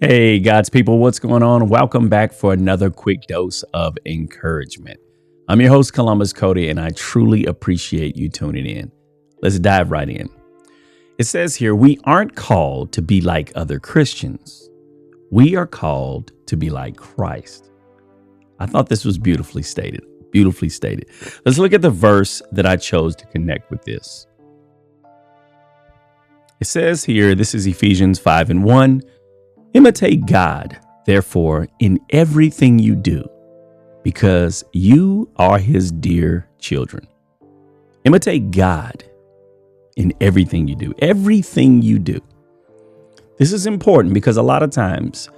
Hey, God's people, what's going on? Welcome back for another quick dose of encouragement. I'm your host, Columbus Cody, and I truly appreciate you tuning in. Let's dive right in. It says here, we aren't called to be like other Christians. We are called to be like Christ. I thought this was beautifully stated. Beautifully stated. Let's look at the verse that I chose to connect with this. It says here, this is Ephesians 5:1. Imitate God, therefore, in everything you do, because you are his dear children. Imitate God in everything you do. Everything you do. This is important because a lot of times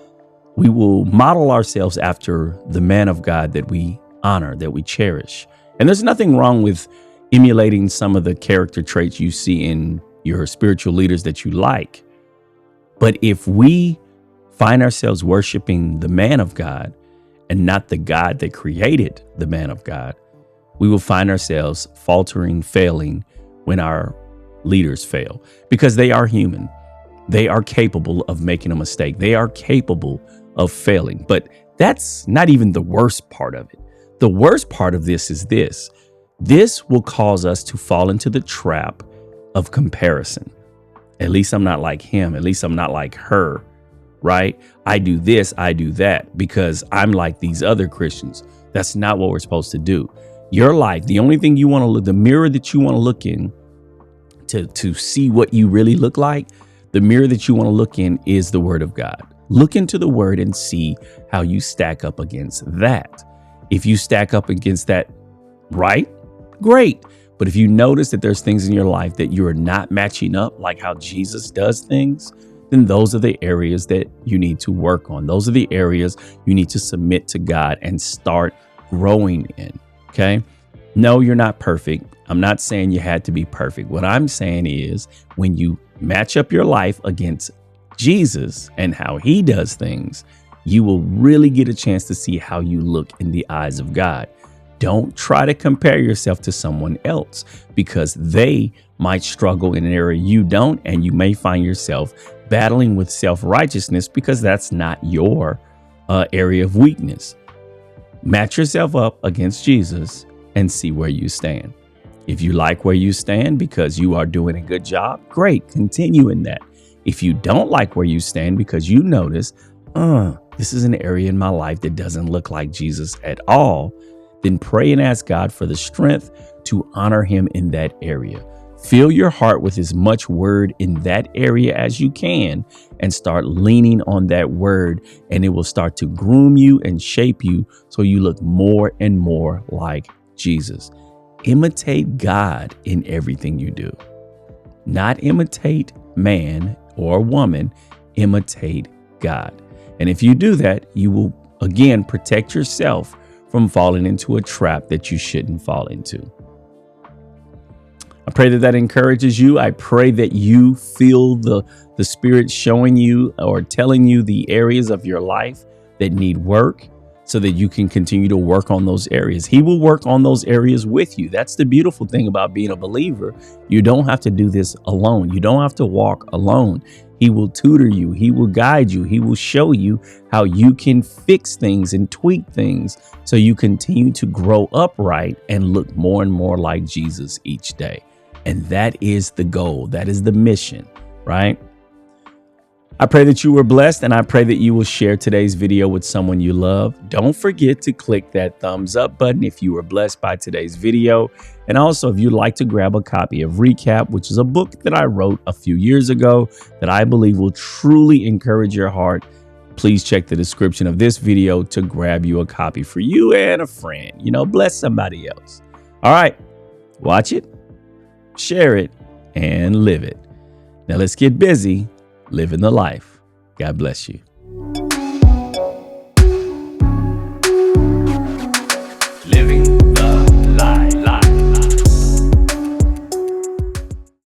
we will model ourselves after the man of God that we honor, that we cherish. And there's nothing wrong with emulating some of the character traits you see in your spiritual leaders that you like. But if we find ourselves worshiping the man of God and not the God that created the man of God, we will find ourselves faltering, failing when our leaders fail, because they are human. They are capable of making a mistake. They are capable of failing. But that's not even the worst part of it. The worst part of this is this. This will cause us to fall into the trap of comparison. At least I'm not like him. At least I'm not like her. Right? I do this, I do that because I'm like these other Christians. That's not what we're supposed to do. Your life, the only thing you want to look, the mirror that you want to look in to see what you really look like, the mirror that you want to look in is the word of God. Look into the word and see how you stack up against that. If you stack up against that, right? Great. But if you notice that there's things in your life that you are not matching up, like how Jesus does things, then those are the areas that you need to work on. Those are the areas you need to submit to God and start growing in. Okay. No, you're not perfect. I'm not saying you had to be perfect. What I'm saying is when you match up your life against Jesus and how he does things, you will really get a chance to see how you look in the eyes of God. Don't try to compare yourself to someone else because they might struggle in an area you don't, and you may find yourself battling with self-righteousness because that's not your area of weakness. Match yourself up against Jesus and see where you stand. If you like where you stand because you are doing a good job, great, continue in that. If you don't like where you stand because you notice, this is an area in my life that doesn't look like Jesus at all, then pray and ask God for the strength to honor him in that area. Fill your heart with as much word in that area as you can and start leaning on that word, and it will start to groom you and shape you so you look more and more like Jesus. Imitate God in everything you do. Not imitate man or woman, imitate God. And if you do that, you will again protect yourself from falling into a trap that you shouldn't fall into. I pray that that encourages you. I pray that you feel the Spirit showing you or telling you the areas of your life that need work so that you can continue to work on those areas. He will work on those areas with you. That's the beautiful thing about being a believer. You don't have to do this alone. You don't have to walk alone. He will tutor you. He will guide you. He will show you how you can fix things and tweak things so you continue to grow upright and look more and more like Jesus each day. And that is the goal. That is the mission, right? I pray that you were blessed, and I pray that you will share today's video with someone you love. Don't forget to click that thumbs up button if you were blessed by today's video. And also, if you'd like to grab a copy of Recap, which is a book that I wrote a few years ago that I believe will truly encourage your heart, please check the description of this video to grab you a copy for you and a friend. Bless somebody else. All right, watch it, share it, and live it. Now let's get busy living the life. God bless you.